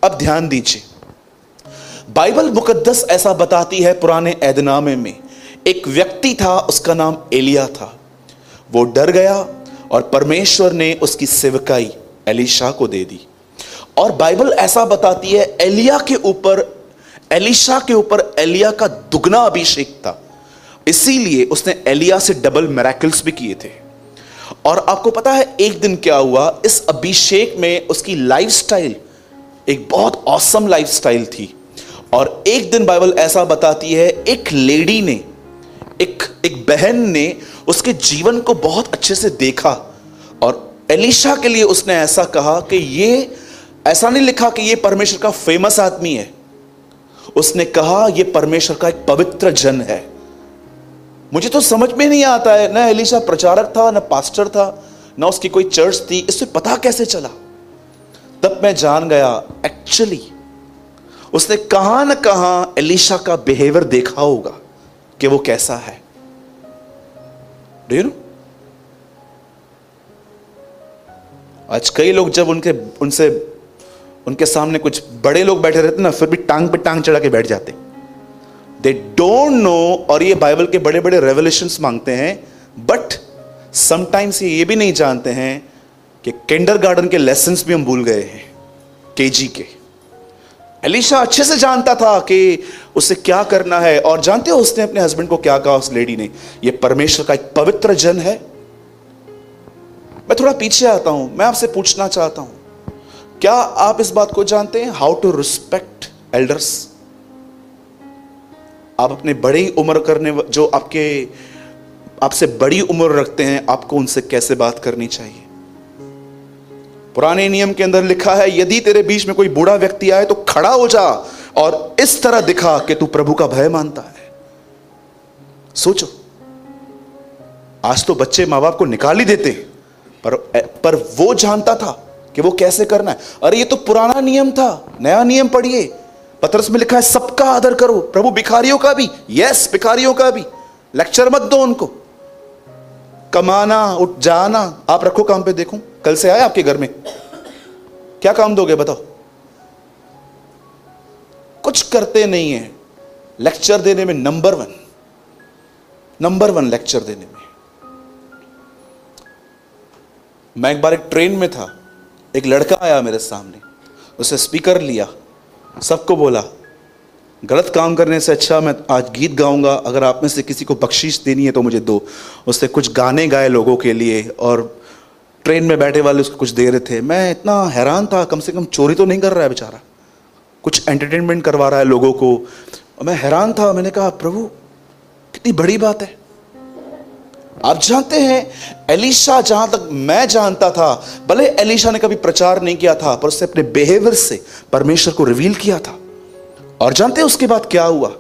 अब ध्यान दीजिए, बाइबल मुकद्दस ऐसा बताती है, पुराने ऐदनामे में एक व्यक्ति था, उसका नाम एलिया था। वो डर गया और परमेश्वर ने उसकी सेवकाई एलीशा को दे दी। और बाइबल ऐसा बताती है, एलीशा के ऊपर एलिया का दुगना अभिषेक था, इसीलिए उसने एलिया से डबल मिरेकल्स भी किए थे। और आपको पता है एक दिन क्या हुआ, इस अभिषेक में उसकी लाइफस्टाइल एक बहुत ऑसम लाइफस्टाइल थी। और एक दिन बाइबल ऐसा बताती है, एक लेडी ने, एक बहन ने उसके जीवन को बहुत अच्छे से देखा और एलीशा के लिए उसने ऐसा कहा कि ये, ऐसा नहीं लिखा कि ये परमेश्वर का फेमस आदमी है, उसने कहा ये परमेश्वर का एक पवित्र जन है। मुझे तो समझ में नहीं आता है, ना एलीशा प्रचारक था, ना पास्टर था, ना उसकी कोई चर्च थी, इससे पता कैसे चला? तब मैं जान गया, एक्चुअली उसने कहां ना कहां एलीशा का बिहेवियर देखा होगा कि वो कैसा है। Do you know? आज कई लोग जब उनके सामने कुछ बड़े लोग बैठे रहते ना, फिर भी टांग पे टांग चढ़ा के बैठ जाते। दे डोंट नो, और ये बाइबल के बड़े बड़े रेवलेशंस मांगते हैं, बट समटाइम्स ये भी नहीं जानते हैं कि किंडरगार्टन के लेसन्स भी हम भूल गए हैं, केजी के। एलीशा अच्छे से जानता था कि उसे क्या करना है। और जानते हो उसने अपने हस्बैंड को क्या कहा, उस लेडी ने, ये परमेश्वर का एक पवित्र जन है। मैं थोड़ा पीछे आता हूं, मैं आपसे पूछना चाहता हूं, क्या आप इस बात को जानते हैं, हाउ टू रिस्पेक्ट एल्डर्स? आप अपने बड़ी उम्र करने, जो आपसे बड़ी उम्र रखते हैं, आपको उनसे कैसे बात करनी चाहिए? पुराने नियम के अंदर लिखा है, यदि तेरे बीच में कोई बूढ़ा व्यक्ति आए तो खड़ा हो जा और इस तरह दिखा कि तू प्रभु का भय मानता है। सोचो, आज तो बच्चे मां बाप को निकाल ही देते हैं, पर वो जानता था कि वो कैसे करना है। अरे ये तो पुराना नियम था, नया नियम पढ़िए। पतरस में लिखा है सबका आदर करो, प्रभु भिखारियों का भी, यस भिखारियों का भी। लेक्चर मत दो उनको, कमाना उठ जाना, आप रखो काम पे। देखूं कल से आए आपके घर में, क्या काम दोगे बताओ? कुछ करते नहीं है। लेक्चर देने में नंबर वन लेक्चर देने में। मैं एक बार एक ट्रेन में था, एक लड़का आया मेरे सामने, उसे स्पीकर लिया, सबको बोला गलत काम करने से अच्छा मैं आज गीत गाऊंगा, अगर आप में से किसी को बख्शीश देनी है तो मुझे दो। उससे कुछ गाने गाए लोगों के लिए और ट्रेन में बैठे वाले उसको कुछ दे रहे थे। मैं इतना हैरान था, कम से कम चोरी तो नहीं कर रहा है बेचारा, कुछ एंटरटेनमेंट करवा रहा है लोगों को। मैं हैरान था, मैंने कहा प्रभु कितनी बड़ी बात है। आप जानते हैं एलीशा, जहां तक मैं जानता था, भले एलीशा ने कभी प्रचार नहीं किया था, पर उसने अपने बिहेवियर से परमेश्वर को रिवील किया था। और जानते हैं उसके बाद क्या हुआ?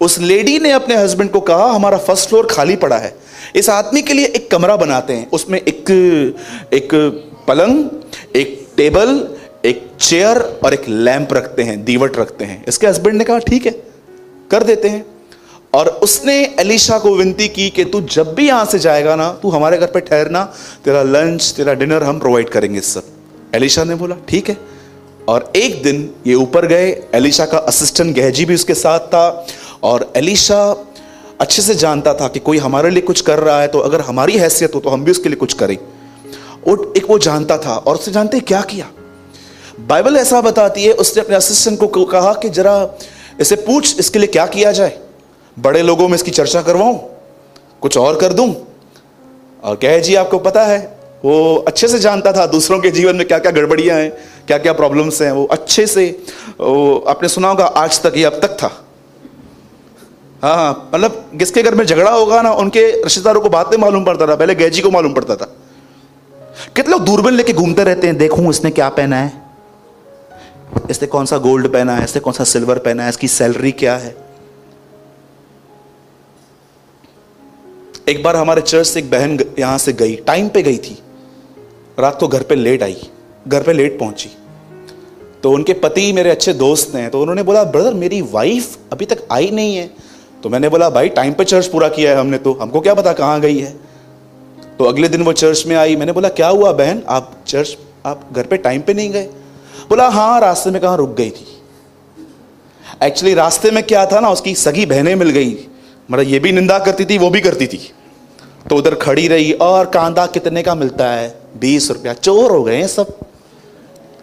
उस लेडी ने अपने हस्बैंड को कहा हमारा फर्स्ट फ्लोर खाली पड़ा है, इस आदमी के लिए एक कमरा बनाते हैं, उसमें एक पलंग, एक टेबल, एक चेयर और एक लैंप रखते हैं, दीवट रखते हैं। इसके हस्बैंड ने कहा ठीक है कर देते हैं। और उसने एलीशा को विनती की कि तू जब भी यहां से जाएगा ना, तू हमारे घर पे ठहरना, तेरा लंच तेरा डिनर हम प्रोवाइड करेंगे सब। एलीशा ने बोला ठीक है। और एक दिन ये ऊपर गए, एलीशा का असिस्टेंट गहजी भी उसके साथ था। और एलीशा अच्छे से जानता था कि कोई हमारे लिए कुछ कर रहा है तो अगर हमारी हैसियत हो तो हम भी उसके लिए कुछ करें। और एक वो जानता था। और उसने जानते क्या किया? बाइबल ऐसा बताती है, उसने अपने असिस्टेंट को कहा कि जरा इसे पूछ इसके लिए क्या किया जाए, बड़े लोगों में इसकी चर्चा करवाऊं, कुछ और कर दूं। और गहजी आपको पता है वो अच्छे से जानता था दूसरों के जीवन में क्या क्या गड़बड़ियां हैं, क्या क्या प्रॉब्लम्स हैं। वो अच्छे से, आपने सुना होगा आज तक, ये अब तक था। हाँ, मतलब जिसके घर में झगड़ा होगा ना, उनके रिश्तेदारों को बातें मालूम पड़ता था, पहले गहजी को मालूम पड़ता था। कितने लोग दूरबीन लेके घूमते रहते हैं, देखूं इसने क्या पहना है, इसने कौन सा गोल्ड पहना है, इसने कौन सा सिल्वर पहना है, इसकी सैलरी क्या है। एक बार हमारे चर्च से एक बहन यहां से गई, टाइम पे गई थी, रात को घर पे लेट आई, घर पे लेट पहुंची। तो उनके पति मेरे अच्छे दोस्त हैं, तो उन्होंने बोला ब्रदर मेरी वाइफ अभी तक आई नहीं है। तो मैंने बोला भाई टाइम पे चर्च पूरा किया है हमने, तो हमको क्या पता कहाँ गई है। तो अगले दिन वो चर्च में आई। मैंने बोला क्या हुआ बहन, आप घर पे टाइम पे नहीं गए? बोला हाँ, रास्ते में कहाँ रुक गई थी। एक्चुअली रास्ते में क्या था ना, उसकी सगी बहनें मिल गई, मतलब ये भी निंदा करती थी, वो भी करती थी, तो उधर खड़ी रही। और कांदा कितने का मिलता है? 20 रुपया। चोर हो गए हैं सब,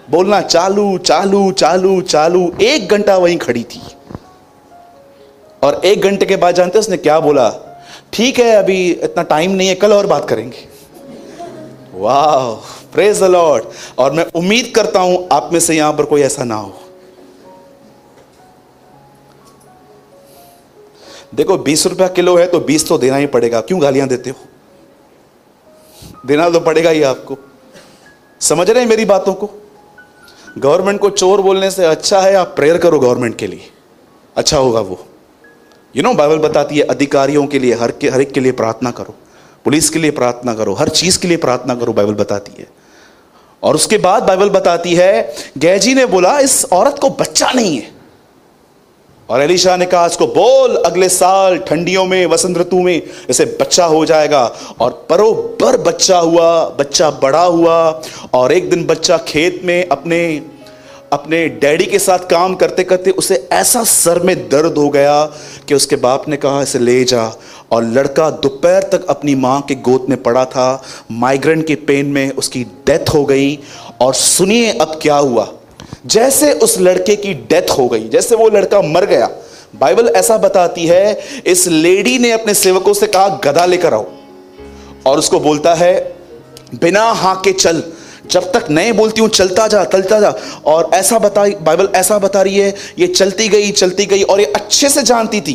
बोलना चालू चालू चालू चालू। 1 घंटा वहीं खड़ी थी, और 1 घंटे के बाद जानते उसने क्या बोला? ठीक है, अभी इतना टाइम नहीं है, कल और बात करेंगे। वाह, प्रेज द लॉर्ड। और मैं उम्मीद करता हूं आप में से यहां पर कोई ऐसा ना हो। देखो 20 रुपया किलो है तो 20 तो देना ही पड़ेगा, क्यों गालियां देते हो? देना तो पड़ेगा ही आपको। समझ रहे हैं मेरी बातों को? गवर्नमेंट को चोर बोलने से अच्छा है आप प्रेयर करो गवर्नमेंट के लिए, अच्छा होगा वो। बाइबल बताती है अधिकारियों के लिए, हर एक के लिए प्रार्थना करो, पुलिस के लिए प्रार्थना करो, हर चीज के लिए प्रार्थना करो, बाइबल बताती है। और उसके बाद बाइबल बताती है गेहजी ने बोला इस औरत को बच्चा नहीं है, और एलीशा ने कहा इसको बोल अगले साल ठंडियों में, वसंत ऋतु में इसे बच्चा हो जाएगा। और बरोबर बच्चा हुआ, बच्चा बड़ा हुआ, और एक दिन बच्चा खेत में अपने डैडी के साथ काम करते करते उसे ऐसा सर में दर्द हो गया कि उसके बाप ने कहा इसे ले जा। और लड़का दोपहर तक अपनी मां के गोद में पड़ा था, माइग्रेन के पेन में उसकी डेथ हो गई। और सुनिए अब क्या हुआ। जैसे उस लड़के की डेथ हो गई, जैसे वो लड़का मर गया, बाइबल ऐसा बताती है इस लेडी ने अपने सेवकों से कहा गधा लेकर आओ, और उसको बोलता है बिना हाके चल, जब तक नहीं बोलती हूं चलता जा चलता जा। और ऐसा बाइबल ऐसा बता रही है ये चलती गई, और ये अच्छे से जानती थी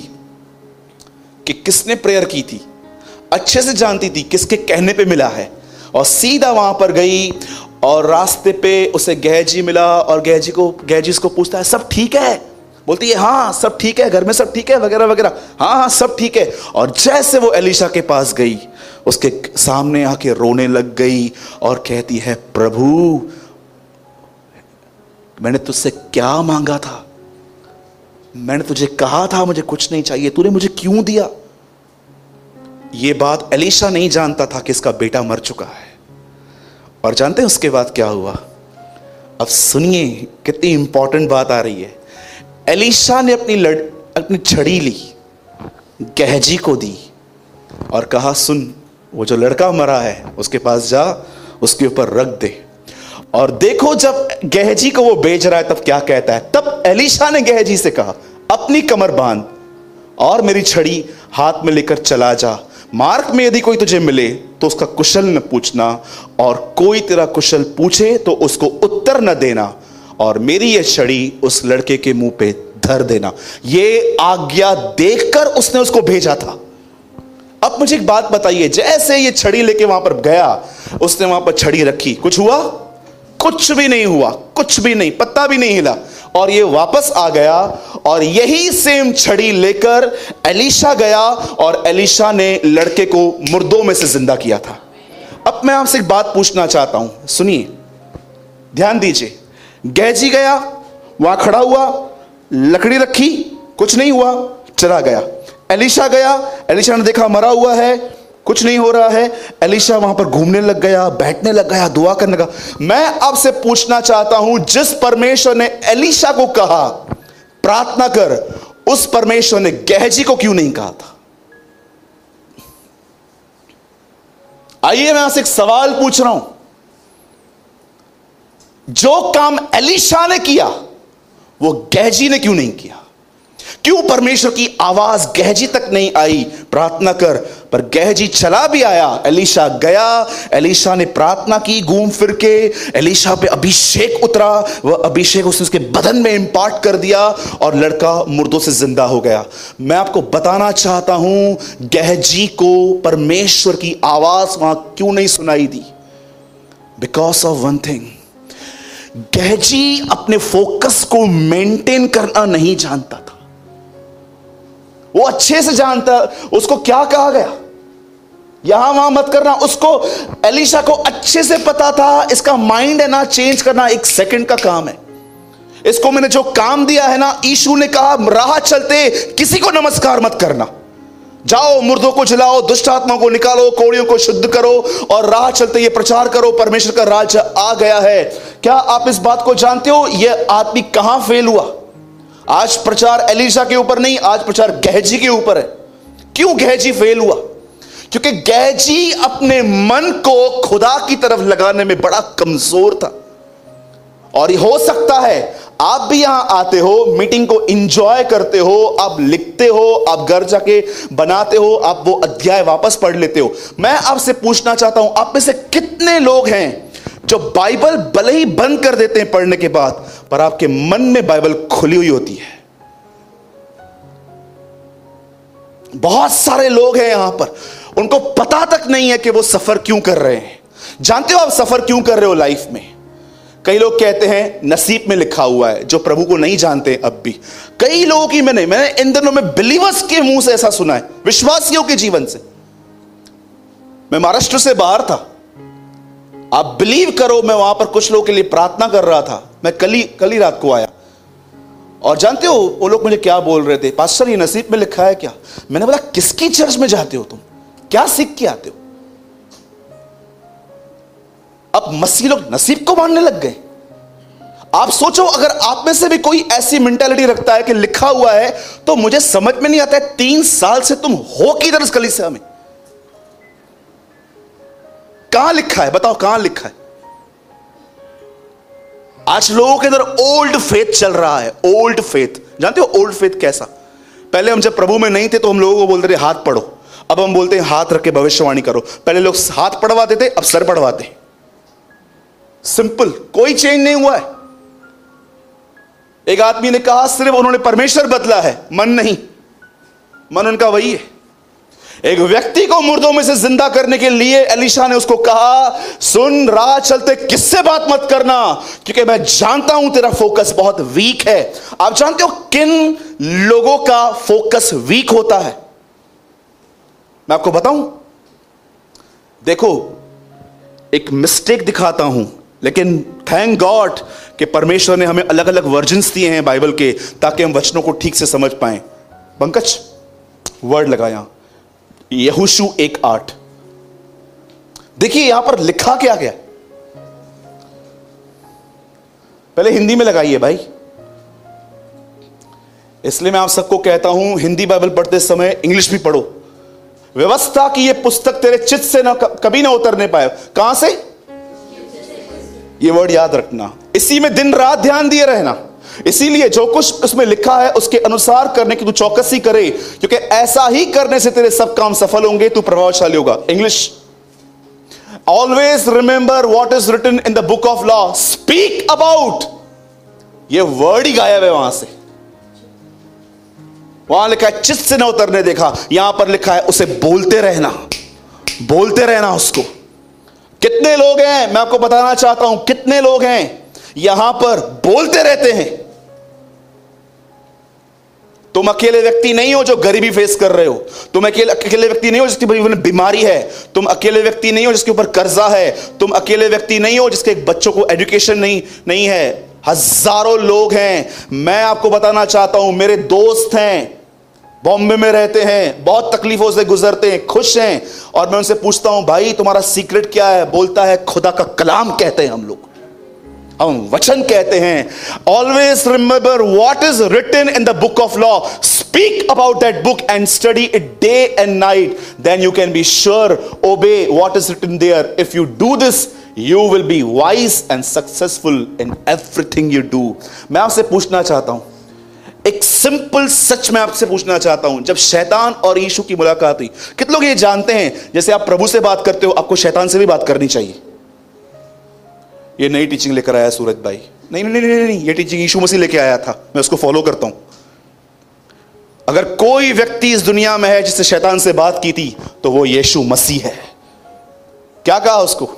कि किसने प्रेयर की थी, अच्छे से जानती थी किसके कहने पे मिला है। और सीधा वहां पर गई, और रास्ते पे उसे गेहजी मिला, और गेहजी उसको पूछता है सब ठीक है? बोलती है हाँ सब ठीक है, घर में सब ठीक है, वगैरह वगैरह, हाँ सब ठीक है। और जैसे वो एलीशा के पास गई, उसके सामने आके रोने लग गई और कहती है प्रभु मैंने तुझसे क्या मांगा था? मैंने तुझे कहा था मुझे कुछ नहीं चाहिए, तूने मुझे क्यों दिया? ये बात एलीशा नहीं जानता था कि इसका बेटा मर चुका है। और जानते हैं उसके बाद क्या हुआ? अब सुनिए कितनी इंपॉर्टेंट बात आ रही है। एलीशा ने अपनी छड़ी ली, गेहजी को दी, और कहा सुन, वो जो लड़का मरा है उसके पास जा, उसके ऊपर रख दे। और देखो जब गेहजी को वो बेच रहा है तब क्या कहता है? तब एलीशा ने गेहजी से कहा अपनी कमर बांध और मेरी छड़ी हाथ में लेकर चला जा। मार्ग में यदि कोई तुझे मिले तो उसका कुशल न पूछना, और कोई तेरा कुशल पूछे तो उसको उत्तर न देना, और मेरी ये छड़ी उस लड़के के मुंह पे धर देना। ये आज्ञा देखकर उसने उसको भेजा था। अब मुझे एक बात बताइए, जैसे ये छड़ी लेके वहां पर गया, उसने वहां पर छड़ी रखी, कुछ हुआ? कुछ भी नहीं हुआ, कुछ भी नहीं, पत्ता भी नहीं हिला। और ये वापस आ गया, और यही सेम छड़ी लेकर एलीशा गया, और एलीशा ने लड़के को मुर्दों में से जिंदा किया था। अब मैं आपसे एक बात पूछना चाहता हूं, सुनिए, ध्यान दीजिए। गेहजी गया, वहां खड़ा हुआ, लकड़ी रखी, कुछ नहीं हुआ, चला गया। एलीशा गया, एलीशा ने देखा मरा हुआ है, कुछ नहीं हो रहा है। एलीशा वहां पर घूमने लग गया, बैठने लग गया, दुआ करने लगा। मैं आपसे पूछना चाहता हूं, जिस परमेश्वर ने एलीशा को कहा प्रार्थना कर, उस परमेश्वर ने गेहजी को क्यों नहीं कहा था? आइए मैं आपसे एक सवाल पूछ रहा हूं, जो काम एलीशा ने किया वो गेहजी ने क्यों नहीं किया? क्यों परमेश्वर की आवाज गेहजी तक नहीं आई प्रार्थना कर? पर गेहजी चला भी आया, एलीशा गया, एलीशा ने प्रार्थना की घूम फिर के, एलीशा पे अभिषेक उतरा, वह अभिषेक उसने उसके बदन में इंपार्ट कर दिया, और लड़का मुर्दों से जिंदा हो गया। मैं आपको बताना चाहता हूं गेहजी को परमेश्वर की आवाज वहां क्यों नहीं सुनाई दी? बिकॉज ऑफ वन थिंग, गेहजी अपने फोकस को मेंटेन करना नहीं जानता था। वो अच्छे से जानता उसको क्या कहा गया, यहां वहां मत करना। उसको, एलीशा को अच्छे से पता था इसका माइंड है ना चेंज करना 1 सेकंड का काम है। इसको मैंने जो काम दिया है ना, यीशु ने कहा राह चलते किसी को नमस्कार मत करना, जाओ मुर्दों को जलाओ, दुष्ट आत्माओं को निकालो, कोड़ियों को शुद्ध करो, और राह चलते ये प्रचार करो परमेश्वर का राज्य आ गया है। क्या आप इस बात को जानते हो यह आदमी कहां फेल हुआ? आज प्रचार एलीशा के ऊपर नहीं, आज प्रचार गेहजी के ऊपर है। क्यों गेहजी फेल हुआ? क्योंकि गेहजी अपने मन को खुदा की तरफ लगाने में बड़ा कमजोर था। और ये हो सकता है आप भी यहां आते हो, मीटिंग को एंजॉय करते हो, आप लिखते हो, आप घर जाके बनाते हो, आप वो अध्याय वापस पढ़ लेते हो। मैं आपसे पूछना चाहता हूं, आप में से कितने लोग हैं जो बाइबल भले ही बंद कर देते हैं पढ़ने के बाद, पर आपके मन में बाइबल खुली हुई होती है? बहुत सारे लोग हैं यहां पर, उनको पता तक नहीं है कि वो सफर क्यों कर रहे हैं। जानते हो आप सफर क्यों कर रहे हो लाइफ में? कई लोग कहते हैं नसीब में लिखा हुआ है, जो प्रभु को नहीं जानते। अब भी कई लोगों की मैंने इन दिनों में बिलीवर्स के मुंह से ऐसा सुना है, विश्वासियों के जीवन से। मैं महाराष्ट्र से बाहर था, आप बिलीव करो, मैं वहां पर कुछ लोगों के लिए प्रार्थना कर रहा था। मैं कल ही रात को आया, और जानते हो वो लोग मुझे क्या बोल रहे थे? पास्टर ये नसीब में लिखा है क्या? मैंने बोला किसकी चर्च में जाते हो तुम, क्या सीख के आते हो? अब मसीह लोग नसीब को मानने लग गए। आप सोचो, अगर आप में से भी कोई ऐसी मेंटालिटी रखता है कि लिखा हुआ है, तो मुझे समझ में नहीं आता है 3 साल से तुम हो किधर इस कलीसिया में? कहां लिखा है? बताओ कहां लिखा है? आज लोगों के अंदर ओल्ड फेथ चल रहा है। ओल्ड फेथ, जानते हो ओल्ड फेथ कैसा? पहले हम जब प्रभु में नहीं थे तो हम लोगों को बोलते थे हाथ पढ़ो, अब हम बोलते हैं हाथ रख के भविष्यवाणी करो। पहले लोग हाथ पढ़वाते थे, अब सर पढ़वाते हैं। सिंपल, कोई चेंज नहीं हुआ है। एक आदमी ने कहा सिर्फ उन्होंने परमेश्वर बदला है, मन नहीं, मन उनका वही है। एक व्यक्ति को मुर्दों में से जिंदा करने के लिए एलीशा ने उसको कहा, सुन, राह चलते किससे बात मत करना, क्योंकि मैं जानता हूं तेरा फोकस बहुत वीक है। आप जानते हो किन लोगों का फोकस वीक होता है? मैं आपको बताऊं, देखो एक मिस्टेक दिखाता हूं, लेकिन थैंक गॉड कि परमेश्वर ने हमें अलग अलग वर्जन्स दिए हैं बाइबल के, ताकि हम वचनों को ठीक से समझ पाएं। पंकज वर्ड लगा यहां, यहोशू 1:8। देखिए यहां पर लिखा क्या गया, पहले हिंदी में लगाइए भाई। इसलिए मैं आप सबको कहता हूं, हिंदी बाइबल पढ़ते समय इंग्लिश भी पढ़ो। व्यवस्था की यह पुस्तक तेरे चित्त से ना कभी ना उतरने पाए। कहां से? ये वर्ड याद रखना, इसी में दिन रात ध्यान दिए रहना। इसीलिए जो कुछ उसमें लिखा है उसके अनुसार करने की तू चौकसी करे, क्योंकि ऐसा ही करने से तेरे सब काम सफल होंगे, तू प्रभावशाली होगा। English, always remember what is written in the book of law, speak about. ये वर्ड ही गायब है वहां से। वहां लिखा है चित्त से न उतरने देखा, यहां पर लिखा है उसे बोलते रहना, बोलते रहना उसको। कितने लोग हैं, मैं आपको बताना चाहता हूं, कितने लोग हैं यहां पर बोलते रहते हैं। तुम अकेले व्यक्ति नहीं हो जो गरीबी फेस कर रहे हो, तुम अकेले व्यक्ति नहीं हो जिसकी बीमारी है, तुम अकेले व्यक्ति नहीं हो जिसके ऊपर कर्जा है, तुम अकेले व्यक्ति नहीं हो जिसके बच्चों को एजुकेशन नहीं है। हजारों लोग हैं। मैं आपको बताना चाहता हूं, मेरे दोस्त हैं, बॉम्बे में रहते हैं, बहुत तकलीफों से गुजरते हैं, खुश हैं, और मैं उनसे पूछता हूं भाई तुम्हारा सीक्रेट क्या है? बोलता है खुदा का कलाम कहते हैं हम लोग, हम वचन कहते हैं। Always remember what is written in the book of law, speak about that book and study it day and night, then you can be sure obey what is written there. If you do this you will be wise and successful in everything you do. मैं आपसे पूछना चाहता हूं, एक simple सच मैं आपसे पूछना चाहता हूं, जब शैतान और यीशु की मुलाकात हुई, कितने लोग ये जानते हैं जैसे आप प्रभु से बात करते हो आपको शैतान से भी बात करनी चाहिए? ये नई टीचिंग लेकर आया सूरज भाई। नहीं नहीं नहीं नहीं, ये टीचिंग यीशु मसीह लेके आया था, मैं उसको फॉलो करता हूं। अगर कोई व्यक्ति इस दुनिया में है जिससे शैतान से बात की थी तो वो यीशु मसीह है। क्या कहा उसको?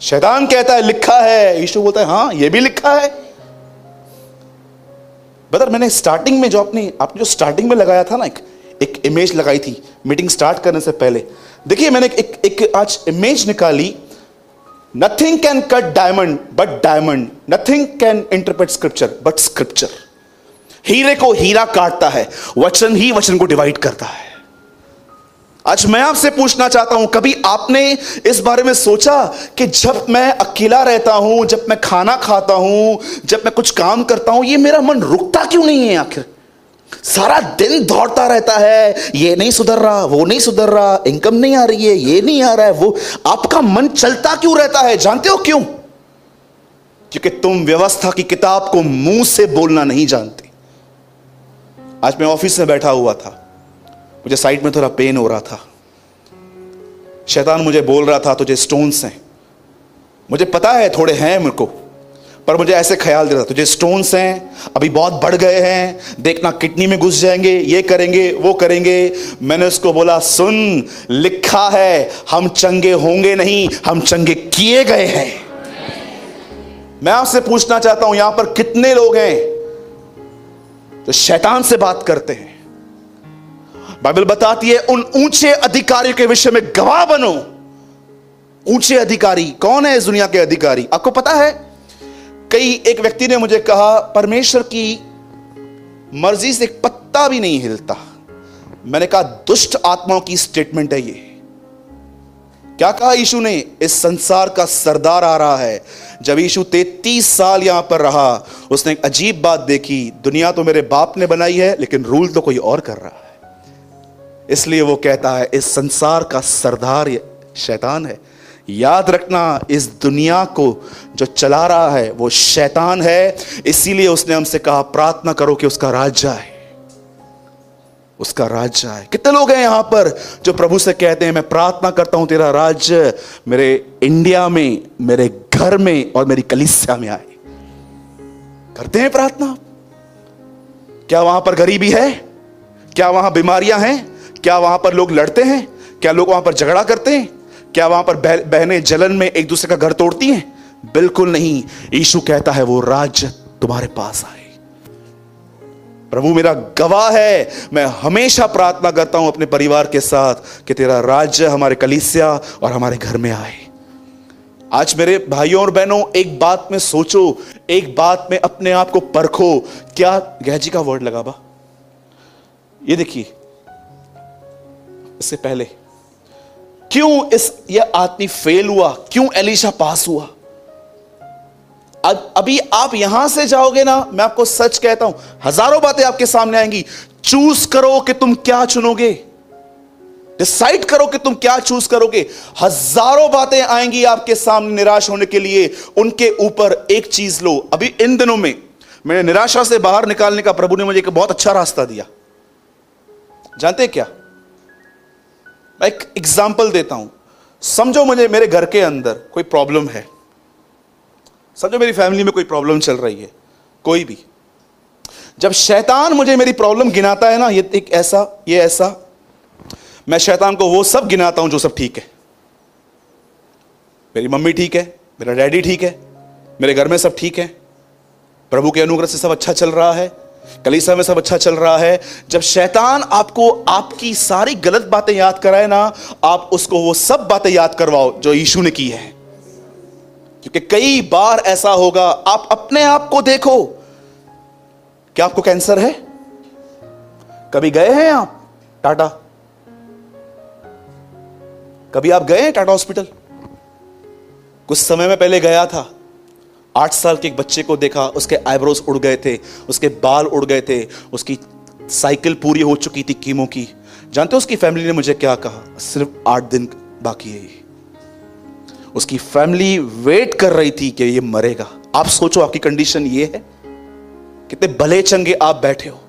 शैतान कहता है लिखा है, यीशु बोलता है हां ये भी लिखा है। बदर मैंने स्टार्टिंग में जो आपने जो स्टार्टिंग में लगाया था ना, एक इमेज लगाई थी मीटिंग स्टार्ट करने से पहले। देखिए मैंने एक आज इमेज निकाली, nothing can cut diamond but diamond, nothing can interpret scripture but scripture. हीरे को हीरा काटता है, वचन ही वचन को डिवाइड करता है। आज मैं आपसे पूछना चाहता हूं, कभी आपने इस बारे में सोचा कि जब मैं अकेला रहता हूं, जब मैं खाना खाता हूं, जब मैं कुछ काम करता हूं, ये मेरा मन रुकता क्यों नहीं है? आखिर सारा दिन दौड़ता रहता है, ये नहीं सुधर रहा, वो नहीं सुधर रहा, इनकम नहीं आ रही है, ये नहीं आ रहा है, वो। आपका मन चलता क्यों रहता है? जानते हो क्यों? क्योंकि तुम व्यवस्था की किताब को मुंह से बोलना नहीं जानते। आज मैं ऑफिस में बैठा हुआ था, मुझे साइड में थोड़ा पेन हो रहा था। शैतान मुझे बोल रहा था तुझे स्टोन्स हैं। मुझे पता है थोड़े हैं मेरे को, पर मुझे ऐसे ख्याल दे रहा था तुझे स्टोन्स हैं, अभी बहुत बढ़ गए हैं, देखना किडनी में घुस जाएंगे, ये करेंगे वो करेंगे। मैंने उसको बोला सुन, लिखा है हम चंगे होंगे नहीं, हम चंगे किए गए हैं। मैं आपसे पूछना चाहता हूं, यहां पर कितने लोग हैं जो शैतान से बात करते हैं? बाइबल बताती है उन ऊंचे अधिकारियों के विषय में गवाह बनो। ऊंचे अधिकारी कौन है? इस दुनिया के अधिकारी आपको पता है? एक व्यक्ति ने मुझे कहा परमेश्वर की मर्जी से एक पत्ता भी नहीं हिलता। मैंने कहा दुष्ट आत्माओं की स्टेटमेंट है ये। क्या कहा यीशु ने? इस संसार का सरदार आ रहा है। जब यीशु 33 साल यहां पर रहा, उसने एक अजीब बात देखी, दुनिया तो मेरे बाप ने बनाई है लेकिन रूल तो कोई और कर रहा है। इसलिए वो कहता है इस संसार का सरदार शैतान है। याद रखना, इस दुनिया को जो चला रहा है वो शैतान है। इसीलिए उसने हमसे कहा प्रार्थना करो कि उसका राज्य आए, उसका राज्य आए। कितने लोग हैं यहां पर जो प्रभु से कहते हैं मैं प्रार्थना करता हूं तेरा राज्य मेरे इंडिया में, मेरे घर में और मेरी कलीसिया में आए? करते हैं प्रार्थना? क्या वहां पर गरीबी है? क्या वहां बीमारियां हैं? क्या वहां पर लोग लड़ते हैं? क्या लोग वहां पर झगड़ा करते हैं? क्या वहां पर बहनें जलन में एक दूसरे का घर तोड़ती हैं? बिल्कुल नहीं। यीशु कहता है वो राज्य तुम्हारे पास आए। प्रभु मेरा गवाह है, मैं हमेशा प्रार्थना करता हूं अपने परिवार के साथ कि तेरा राज्य हमारे कलीसिया और हमारे घर में आए। आज मेरे भाइयों और बहनों, एक बात में सोचो, एक बात में अपने आप को परखो। क्या गहजी का वर्ड लगा बा? ये देखिए, इससे पहले क्यों ये आदमी फेल हुआ? क्यों एलीशा पास हुआ? अभी आप यहां से जाओगे ना, मैं आपको सच कहता हूं, हजारों बातें आपके सामने आएंगी। चूज करो कि तुम क्या चुनोगे, डिसाइड करो कि तुम क्या चूज करोगे। हजारों बातें आएंगी आपके सामने निराश होने के लिए। उनके ऊपर एक चीज लो। अभी इन दिनों में मैंने निराशा से बाहर निकालने का प्रभु ने मुझे एक बहुत अच्छा रास्ता दिया। जानते क्या? मैं एक एग्जाम्पल देता हूं। समझो मेरे घर के अंदर कोई प्रॉब्लम है, समझो मेरी फैमिली में कोई प्रॉब्लम चल रही है, कोई भी। जब शैतान मुझे मेरी प्रॉब्लम गिनाता है ना, ये ऐसा, मैं शैतान को वो सब गिनाता हूं जो सब ठीक है। मेरी मम्मी ठीक है, मेरा डैडी ठीक है, मेरे घर में सब ठीक है, प्रभु के अनुग्रह से सब अच्छा चल रहा है, कलीसिया में सब अच्छा चल रहा है। जब शैतान आपको आपकी सारी गलत बातें याद कराए ना, आप उसको वो सब बातें याद करवाओ जो यीशु ने की है। क्योंकि कई बार ऐसा होगा, आप अपने आप को देखो। क्या आपको कैंसर है? कभी गए हैं आप टाटा? कभी आप गए हैं टाटा हॉस्पिटल? कुछ समय में पहले गया था। 8 साल के एक बच्चे को देखा, उसके आईब्रोज उड़ गए थे, उसके बाल उड़ गए थे, उसकी साइकिल पूरी हो चुकी थी कीमो की। जानते हो उसकी फैमिली ने मुझे क्या कहा? सिर्फ 8 दिन बाकी है। उसकी फैमिली वेट कर रही थी कि ये मरेगा। आप सोचो आपकी कंडीशन ये है, कितने भले चंगे आप बैठे हो।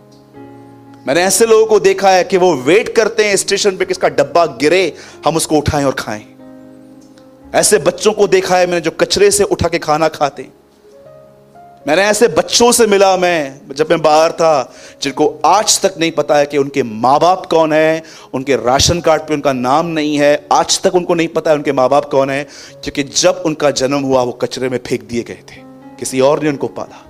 मैंने ऐसे लोगों को देखा है कि वो वेट करते हैं स्टेशन पे, किसका डब्बा गिरे हम उसको उठाएं और खाएं। ऐसे बच्चों को देखा है मैंने जो कचरे से उठा के खाना खाते। मैंने ऐसे बच्चों से मिला जब मैं बाहर था, जिनको आज तक नहीं पता है कि उनके माँ बाप कौन है, उनके राशन कार्ड पे उनका नाम नहीं है, आज तक उनको नहीं पता है उनके माँ बाप कौन है, क्योंकि जब उनका जन्म हुआ वो कचरे में फेंक दिए गए थे, किसी और ने उनको पाला।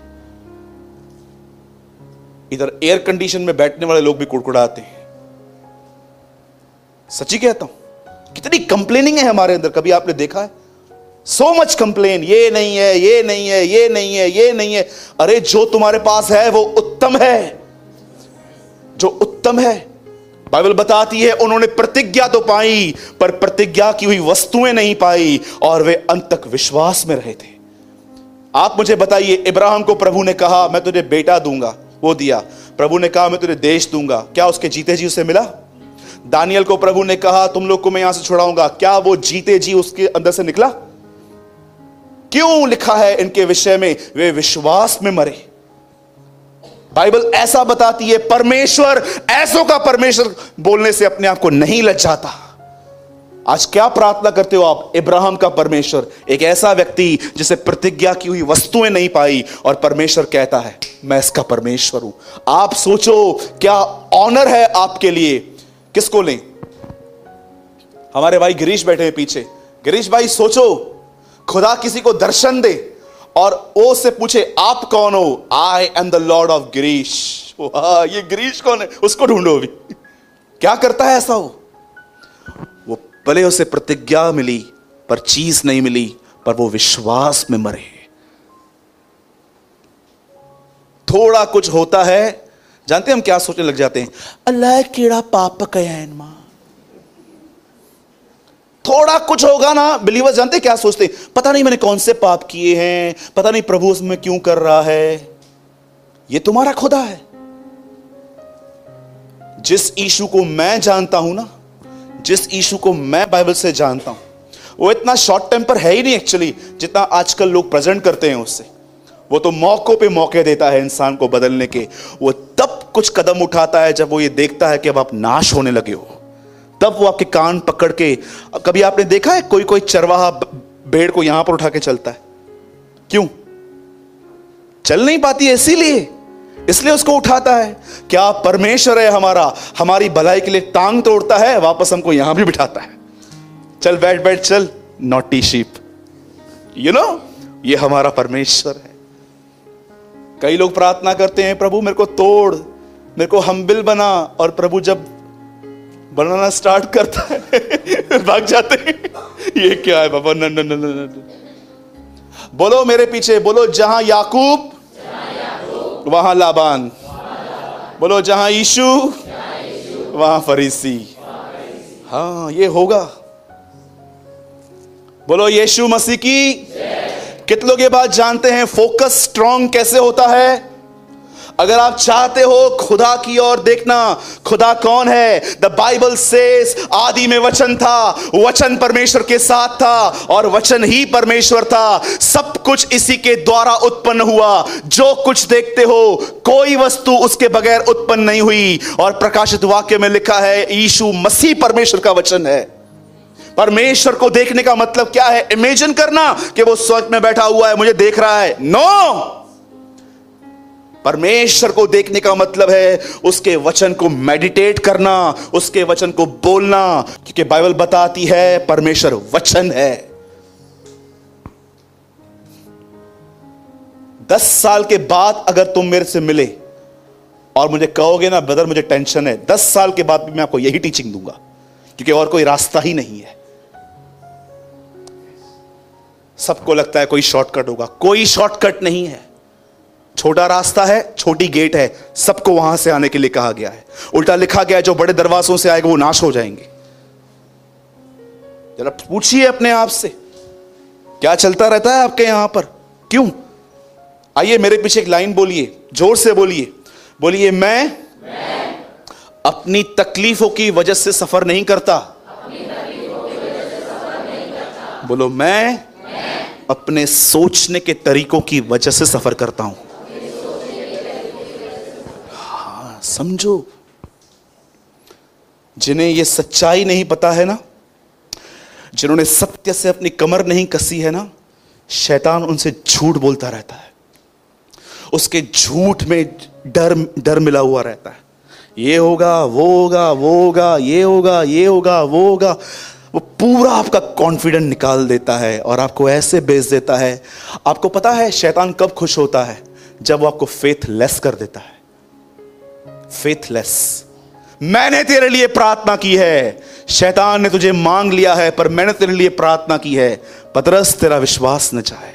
इधर एयर कंडीशन में बैठने वाले लोग भी कुड़कुड़ाते हैं। सच्ची कहता हूं, कितनी कंप्लेनिंग है हमारे अंदर, कभी आपने देखा है? सो मच कंप्लेन, ये नहीं है, ये नहीं है, ये नहीं है, ये नहीं है। अरे जो तुम्हारे पास है वो उत्तम है, जो उत्तम है बाइबल बताती है उन्होंने प्रतिज्ञा तो पाई पर प्रतिज्ञा की हुई वस्तुएं नहीं पाई और वे अंत तक विश्वास में रहे थे। आप मुझे बताइए, इब्राहिम को प्रभु ने कहा मैं तुझे बेटा दूंगा, वो दिया। प्रभु ने कहा मैं तुझे देश दूंगा, क्या उसके जीते जी उसे मिला? दानियल को प्रभु ने कहा तुम लोग को मैं यहां से छुड़ाऊंगा, क्या वो जीते जी उसके अंदर से निकला? क्यों लिखा है इनके विषय में वे विश्वास में मरे? बाइबल ऐसा बताती है, परमेश्वर ऐसों का परमेश्वर बोलने से अपने आप को नहीं लज्जाता। आज क्या प्रार्थना करते हो आप? इब्राहिम का परमेश्वर, एक ऐसा व्यक्ति जिसे प्रतिज्ञा की हुई वस्तुएं नहीं पाई और परमेश्वर कहता है मैं इसका परमेश्वर हूं। आप सोचो क्या ऑनर है आपके लिए। किसको लें? हमारे भाई गिरीश बैठे हैं पीछे। गिरीश भाई सोचो, खुदा किसी को दर्शन दे और वो से पूछे आप कौन हो? I am the Lord of Girish. ये गिरीश कौन है? उसको ढूंढो अभी। क्या करता है ऐसा? वो भले उसे प्रतिज्ञा मिली पर चीज नहीं मिली, पर वो विश्वास में मरे। थोड़ा कुछ होता है, जानते हैं हम क्या सोचने लग जाते हैं? अल्लाह कीड़ा पाप कया मां। थोड़ा कुछ होगा ना, बिलीवर्स जानते क्या सोचते हैं? पता नहीं मैंने कौन से पाप किए हैं, पता नहीं प्रभु उसमें क्यों कर रहा है। ये तुम्हारा खुदा है। जिस यीशु को मैं जानता हूं ना, जिस यीशु को मैं बाइबल से जानता हूं, वो इतना शॉर्ट टेम्पर है ही नहीं एक्चुअली जितना आजकल लोग प्रेजेंट करते हैं उससे। वो तो मौकों पे मौके देता है इंसान को बदलने के। वो तब कुछ कदम उठाता है जब वो ये देखता है कि अब आप नाश होने लगे हो। तब वो आपके कान पकड़ के, कभी आपने देखा है कोई कोई चरवाहा भेड़ को यहां पर उठा के चलता है? क्यों चल नहीं पाती है? इसलिए उसको उठाता है। क्या परमेश्वर है हमारा, हमारी भलाई के लिए टांग तोड़ता है, वापस हमको यहां भी बिठाता है। चल बैठ बैठ चल, नॉटी शीप। यू नो, ये हमारा परमेश्वर है। कई लोग प्रार्थना करते हैं प्रभु मेरे को तोड़, मेरे को हम्बिल बना, और प्रभु जब बनाना स्टार्ट करता है भाग जाते हैं। ये क्या है बाबा? न न न न। बोलो मेरे पीछे, बोलो जहां याकूब वहां लाबान। बोलो जहां यीशु वहां फरीसी। हाँ ये होगा। बोलो यीशु मसीह की। कितने लोग ये बात जानते हैं फोकस स्ट्रांग कैसे होता है? अगर आप चाहते हो खुदा की ओर देखना, खुदा कौन है? द बाइबल सेज आदि में वचन था, वचन परमेश्वर के साथ था और वचन ही परमेश्वर था। सब कुछ इसी के द्वारा उत्पन्न हुआ। जो कुछ देखते हो कोई वस्तु उसके बगैर उत्पन्न नहीं हुई। और प्रकाशित वाक्य में लिखा है यीशु मसीह परमेश्वर का वचन है। परमेश्वर को देखने का मतलब क्या है? इमेजिन करना कि वो स्वर्ग में बैठा हुआ है, मुझे देख रहा है। नो, परमेश्वर को देखने का मतलब है उसके वचन को मेडिटेट करना, उसके वचन को बोलना, क्योंकि बाइबल बताती है परमेश्वर वचन है। 10 साल के बाद अगर तुम मेरे से मिले और मुझे कहोगे ना ब्रदर मुझे टेंशन है, 10 साल के बाद भी मैं आपको यही टीचिंग दूंगा, क्योंकि और कोई रास्ता ही नहीं है। सबको लगता है कोई शॉर्टकट होगा, कोई शॉर्टकट नहीं है। छोटा रास्ता है, छोटी गेट है, सबको वहां से आने के लिए कहा गया है। उल्टा लिखा गया है जो बड़े दरवाजों से आएगा वो नाश हो जाएंगे। जरा पूछिए अपने आप से क्या चलता रहता है आपके यहां पर? क्यों? आइए मेरे पीछे एक लाइन बोलिए, जोर से बोलिए, बोलिए मैं अपनी तकलीफों की वजह से सफर नहीं करता। बोलो मैं अपने सोचने के तरीकों की वजह से सफर करता हूं। हाँ समझो, जिन्हें यह सच्चाई नहीं पता है ना, जिन्होंने सत्य से अपनी कमर नहीं कसी है ना, शैतान उनसे झूठ बोलता रहता है। उसके झूठ में डर मिला हुआ रहता है। ये होगा वो होगा वो होगा, ये होगा ये होगा वो होगा। वो पूरा आपका कॉन्फिडेंस निकाल देता है और आपको ऐसे बेच देता है। आपको पता है शैतान कब खुश होता है? जब वो आपको फेथलेस कर देता है। फेथलेस। मैंने तेरे लिए प्रार्थना की है, शैतान ने तुझे मांग लिया है, पर मैंने तेरे लिए प्रार्थना की है, पतरस तेरा विश्वास न जाए।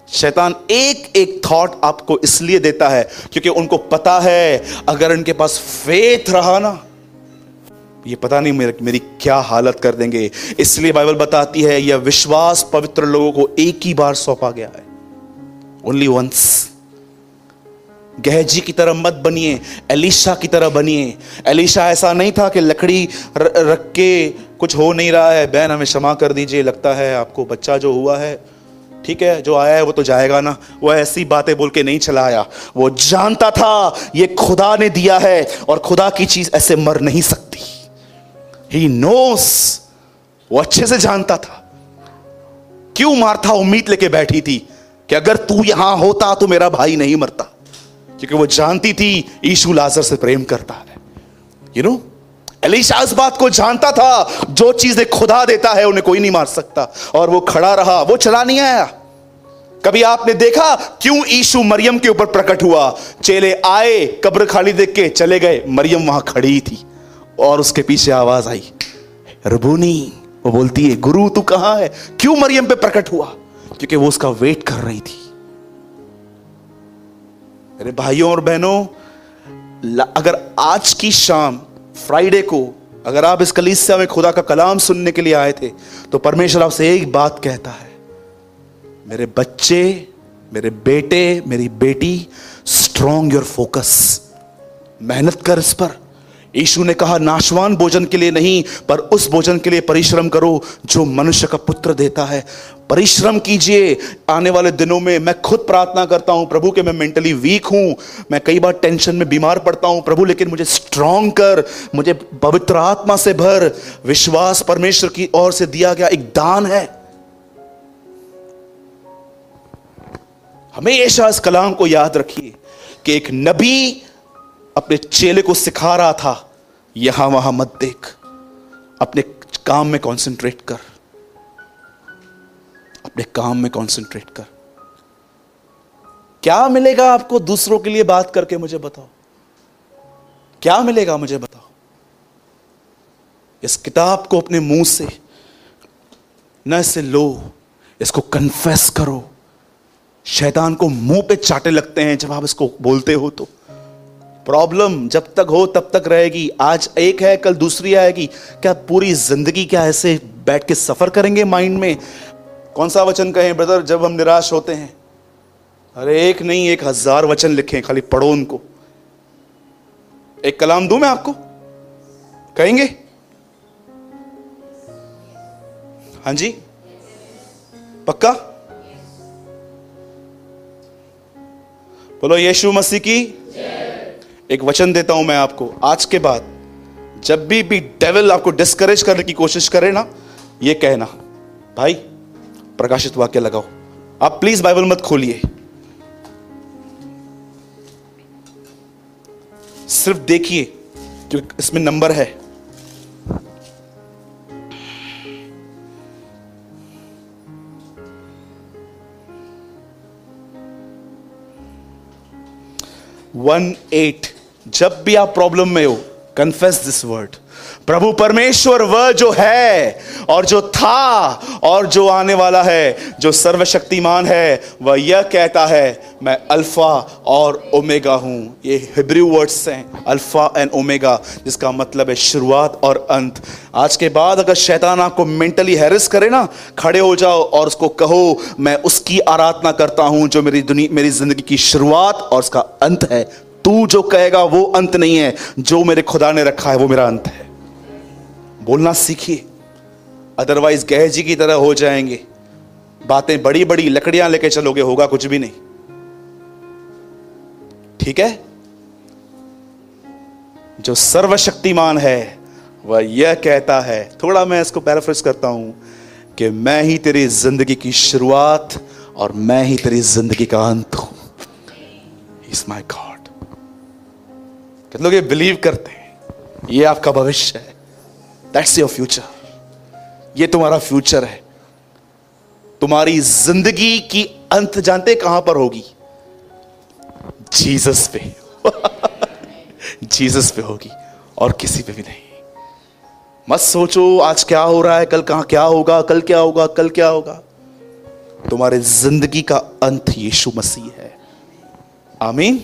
शैतान एक एक थॉट आपको इसलिए देता है क्योंकि उनको पता है अगर इनके पास फेथ रहा ना, ये पता नहीं मेरी क्या हालत कर देंगे। इसलिए बाइबल बताती है यह विश्वास पवित्र लोगों को एक ही बार सौंपा गया है, ओनली वंस। गहजी की तरह मत बनिए, एलीशा की तरह बनिए। एलीशा ऐसा नहीं था कि लकड़ी रख के कुछ हो नहीं रहा है, बहन हमें क्षमा कर दीजिए, लगता है आपको बच्चा जो हुआ है ठीक है, जो आया है वो तो जाएगा ना। वो ऐसी बातें बोल के नहीं चला आया, वो जानता था ये खुदा ने दिया है और खुदा की चीज ऐसे मर नहीं सकती। ही नोस, वो अच्छे से जानता था। क्यों मार्था उम्मीद लेके बैठी थी कि अगर तू यहां होता तो मेरा भाई नहीं मरता, क्योंकि वो जानती थी यीशु लाजर से प्रेम करता है। यू नो, एलीशा इस बात को जानता था, जो चीजें खुदा देता है उन्हें कोई नहीं मार सकता, और वो खड़ा रहा, वो चला नहीं आया। कभी आपने देखा क्यों यीशु मरियम के ऊपर प्रकट हुआ? चेले आए, कब्र खाली देख के चले गए, मरियम वहां खड़ी थी और उसके पीछे आवाज आई रबूनी। वो बोलती है गुरु तू कहां है? क्यों मरियम पे प्रकट हुआ? क्योंकि वो उसका वेट कर रही थी। मेरे भाइयों और बहनों, अगर आज की शाम फ्राइडे को अगर आप इस कलीसिया में खुदा का कलाम सुनने के लिए आए थे, तो परमेश्वर आपसे एक बात कहता है, मेरे बच्चे, मेरे बेटे, मेरी बेटी, स्ट्रॉन्ग योर फोकस, मेहनत कर इस पर। यीशु ने कहा नाशवान भोजन के लिए नहीं, पर उस भोजन के लिए परिश्रम करो जो मनुष्य का पुत्र देता है। परिश्रम कीजिए। आने वाले दिनों में मैं खुद प्रार्थना करता हूं प्रभु कि मैं मेंटली वीक हूं, मैं कई बार टेंशन में बीमार पड़ता हूं प्रभु, लेकिन मुझे स्ट्रांग कर, मुझे पवित्र आत्मा से भर। विश्वास परमेश्वर की ओर से दिया गया एक दान है। हमेशा इस कलाम को याद रखिए कि एक नबी अपने चेले को सिखा रहा था, यहां वहां मत देख, अपने काम में कंसंट्रेट कर, अपने काम में कंसंट्रेट कर। क्या मिलेगा आपको दूसरों के लिए बात करके? मुझे बताओ, क्या मिलेगा? मुझे बताओ। इस किताब को अपने मुंह से न इसे लो, इसको कन्फेस करो। शैतान को मुंह पे चाटे लगते हैं जब आप इसको बोलते हो, तो प्रॉब्लम जब तक हो तब तक रहेगी। आज एक है, कल दूसरी आएगी। क्या पूरी जिंदगी क्या ऐसे बैठ के सफर करेंगे माइंड में? कौन सा वचन कहें ब्रदर जब हम निराश होते हैं? अरे एक नहीं, 1000 वचन लिखें, खाली पढ़ो उनको। एक कलाम दूं मैं आपको? कहेंगे? हाँ जी, पक्का? बोलो यीशु मसीह की। एक वचन देता हूं मैं आपको, आज के बाद जब भी डेविल आपको डिस्करेज करने की कोशिश करे ना, ये कहना, भाई प्रकाशित वाक्य लगाओ। आप प्लीज बाइबल मत खोलिए, सिर्फ देखिए क्योंकि इसमें नंबर है। वन 8। जब भी आप प्रॉब्लम में हो, कन्फेस दिस वर्ड, प्रभु परमेश्वर वह जो है और जो था और जो आने वाला है, जो सर्वशक्तिमान है, वह यह कहता है मैं अल्फा और ओमेगा हूं। ये हिब्रू वर्ड्स हैं, अल्फा एंड ओमेगा, जिसका मतलब है शुरुआत और अंत। आज के बाद अगर शैतान आपको मेंटली हैरेस करे ना, खड़े हो जाओ और उसको कहो मैं उसकी आराधना करता हूं जो मेरी जिंदगी की शुरुआत और उसका अंत है। तू जो कहेगा वो अंत नहीं है, जो मेरे खुदा ने रखा है वो मेरा अंत है। बोलना सीखिए, अदरवाइज गहजी की तरह हो जाएंगे। बातें बड़ी बड़ी लकड़ियां लेके चलोगे, होगा कुछ भी नहीं। ठीक है? जो सर्वशक्तिमान है वह यह कहता है, थोड़ा मैं इसको पैराफ्रेज करता हूं, कि मैं ही तेरी जिंदगी की शुरुआत और मैं ही तेरी जिंदगी का अंत हूं। He is my God. कितने लोग ये बिलीव करते हैं? ये आपका भविष्य है। That's your future. ये तुम्हारा फ्यूचर है। तुम्हारी जिंदगी की अंत जानते कहां पर होगी? जीसस पे। जीसस पे होगी और किसी पे भी नहीं। मत सोचो आज क्या हो रहा है, कल कहां क्या होगा, कल क्या होगा, कल क्या होगा। तुम्हारे जिंदगी का अंत यीशु मसीह है। आमीन।